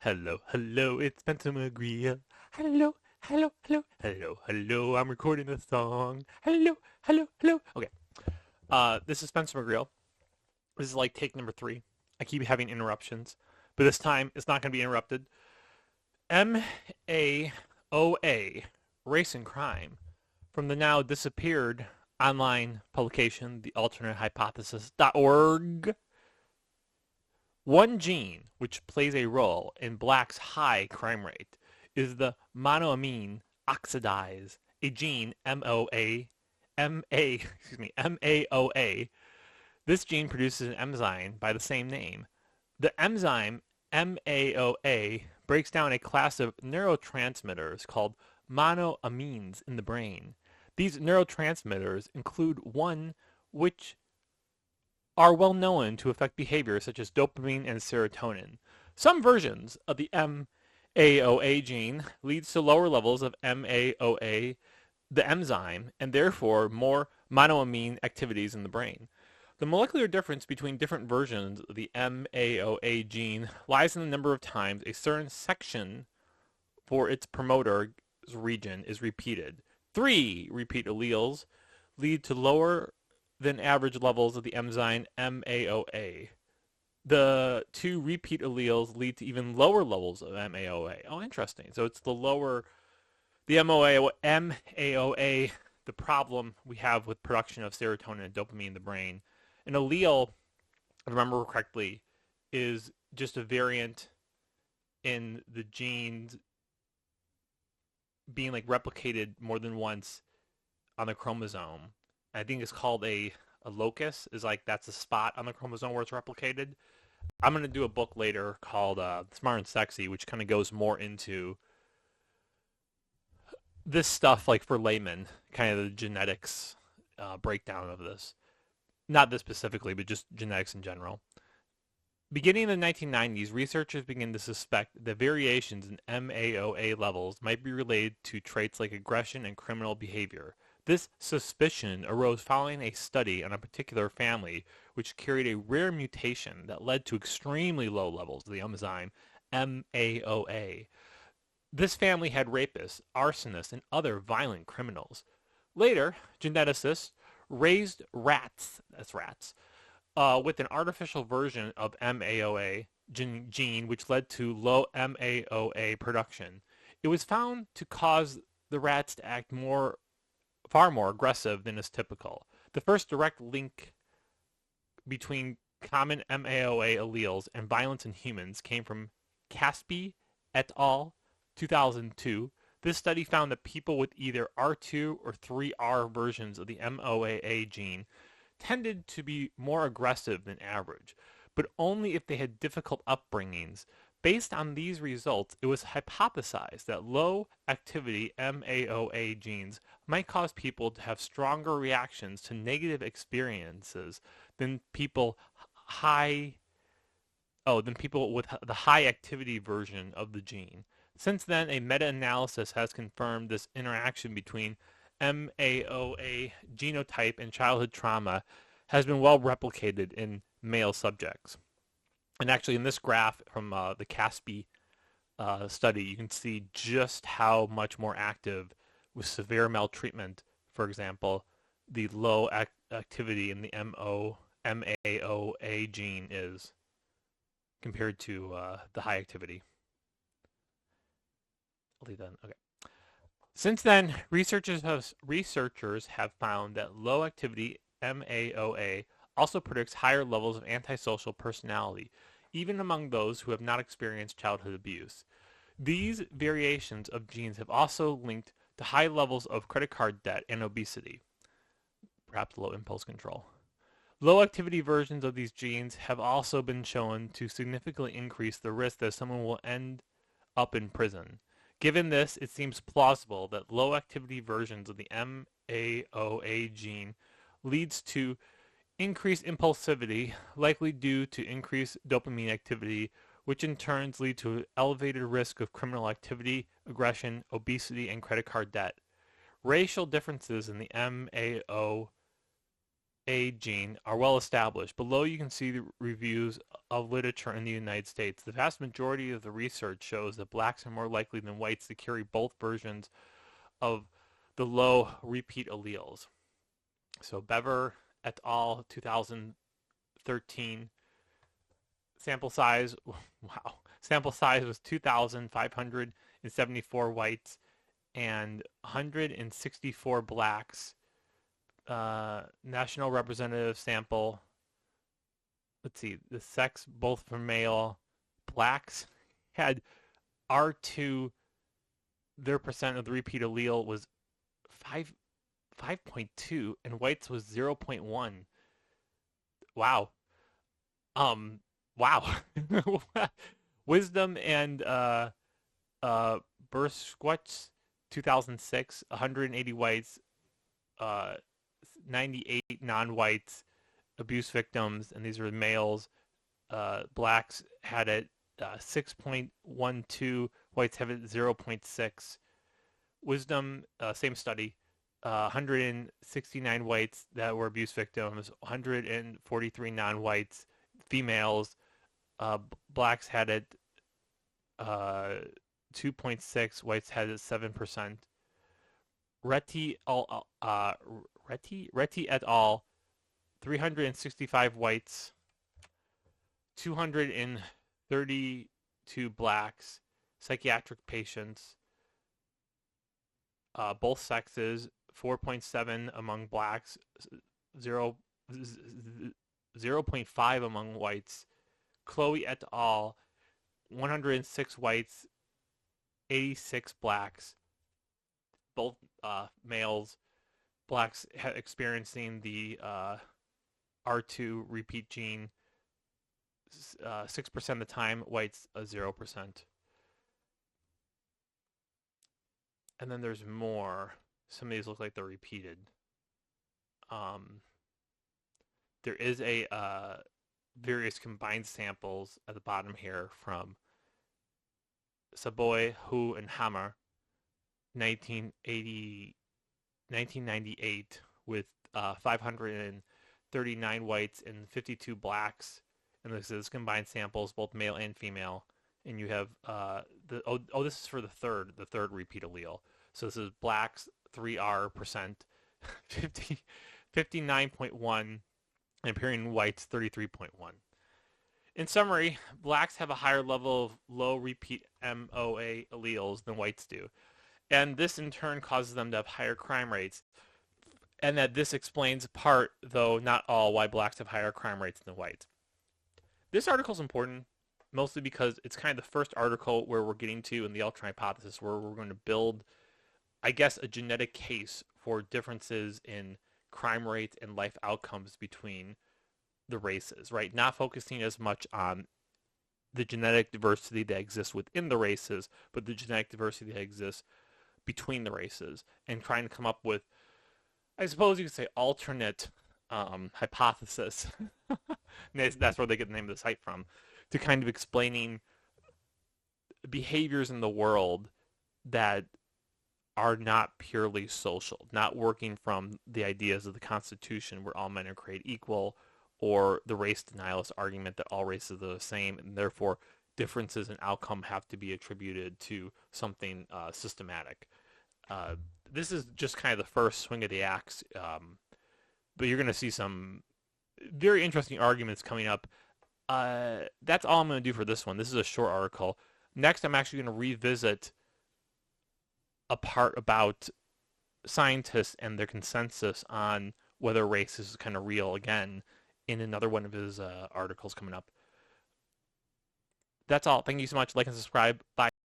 Hello, hello, it's Spencer McGreal. Hello, hello, hello, hello, hello, I'm recording a song. Hello, hello, hello. Okay, this is Spencer McGreal. This is like take number 3. I keep having interruptions, but this time it's not going to be interrupted. MAOA, Race and Crime, from the now disappeared online publication, thealternatehypothesis.org. One gene which plays a role in black's high crime rate is the monoamine oxidase, a gene MAOA. This gene produces an enzyme by the same name. The enzyme MAOA breaks down a class of neurotransmitters called monoamines in the brain. These neurotransmitters include one which are well known to affect behavior such as dopamine and serotonin. Some versions of the MAOA gene leads to lower levels of MAOA, the enzyme, and therefore more monoamine activities in the brain. The molecular difference between different versions of the MAOA gene lies in the number of times a certain section for its promoter region is repeated. 3 repeat alleles lead to lower than average levels of the enzyme MAOA. The 2 repeat alleles lead to even lower levels of MAOA. Oh, interesting. So it's the MAOA, the problem we have with production of serotonin and dopamine in the brain. An allele, if I remember correctly, is just a variant in the genes being like replicated more than once on the chromosome. I think it's called a locus, is like that's a spot on the chromosome where it's replicated. I'm going to do a book later called Smart and Sexy, which kind of goes more into this stuff, like for laymen, kind of the genetics breakdown of this. Not this specifically, but just genetics in general. Beginning in the 1990s, researchers began to suspect that variations in MAOA levels might be related to traits like aggression and criminal behavior. This suspicion arose following a study on a particular family which carried a rare mutation that led to extremely low levels of the enzyme MAOA. This family had rapists, arsonists, and other violent criminals. Later, geneticists raised rats, with an artificial version of MAOA gene which led to low MAOA production. It was found to cause the rats to act far more aggressive than is typical. The first direct link between common MAOA alleles and violence in humans came from Caspi et al. 2002. This study found that people with either R2 or 3R versions of the MAOA gene tended to be more aggressive than average, but only if they had difficult upbringings. Based on these results, it was hypothesized that low-activity MAOA genes might cause people to have stronger reactions to negative experiences than people with the high-activity version of the gene. Since then, a meta-analysis has confirmed this interaction between MAOA genotype and childhood trauma has been well replicated in male subjects. And actually, in this graph from the Caspi study, you can see just how much more active with severe maltreatment, for example, the low activity in the MAOA gene is compared to the high activity. I'll leave that. Okay. Since then, researchers have found that low activity MAOA also predicts higher levels of antisocial personality, even among those who have not experienced childhood abuse. These variations of genes have also linked to high levels of credit card debt and obesity, perhaps low impulse control. Low activity versions of these genes have also been shown to significantly increase the risk that someone will end up in prison. Given this, it seems plausible that low-activity versions of the MAOA gene leads to increased impulsivity, likely due to increased dopamine activity, which in turn lead to elevated risk of criminal activity, aggression, obesity, and credit card debt. Racial differences in the MAOA gene are well established. Below you can see the reviews of literature in the United States. The vast majority of the research shows that blacks are more likely than whites to carry both versions of the low repeat alleles. So Bever et al. 2013 sample size, wow, sample size was 2,574 whites and 164 blacks. National representative sample. Let's see, the sex both for male. Blacks had R2. Their percent of the repeat allele was 5.2, and whites was 0.1. Wow. Um. Wow. Wisdom and Burskewitz, 2006, 180 whites, 98 non-whites, abuse victims, and these were males. Blacks had it 6.12, whites have it 0.6. Wisdom, same study, 169 whites that were abuse victims, 143 non-whites, females. Blacks had it 2.6, whites had it 7%. Reti et al. 365 whites, 232 blacks, psychiatric patients, both sexes, 4.7 among blacks, 0.5 among whites. Chloe et al. 106 whites, 86 blacks, both males. Blacks experiencing the R2 repeat gene 6% of the time, whites 0%. And then there's more. Some of these look like they're repeated. There is a various combined samples at the bottom here from Saboy, Hu, and Hammer, 1998, with 539 whites and 52 blacks. And this is combined samples, both male and female. And you have this is for the third repeat allele. So this is blacks 3R%, 59.1, and appearing whites 33.1. In summary, blacks have a higher level of low repeat MAOA alleles than whites do. And this in turn causes them to have higher crime rates. And that this explains part, though not all, why blacks have higher crime rates than whites. This article is important mostly because it's kind of the first article where we're getting to in the Eltron hypothesis where we're going to build, I guess, a genetic case for differences in crime rates and life outcomes between the races, right? Not focusing as much on the genetic diversity that exists within the races, but the genetic diversity that exists between the races, and trying to come up with, I suppose you could say, alternate hypothesis. That's where they get the name of the site from, to kind of explaining behaviors in the world that are not purely social, not working from the ideas of the Constitution where all men are created equal, or the race denialist argument that all races are the same, and therefore differences in outcome have to be attributed to something systematic. This is just kind of the first swing of the axe, but you're going to see some very interesting arguments coming up. That's all I'm going to do for this one. This is a short article. Next, I'm actually going to revisit a part about scientists and their consensus on whether race is kind of real again in another one of his articles coming up. That's all. Thank you so much. Like and subscribe. Bye.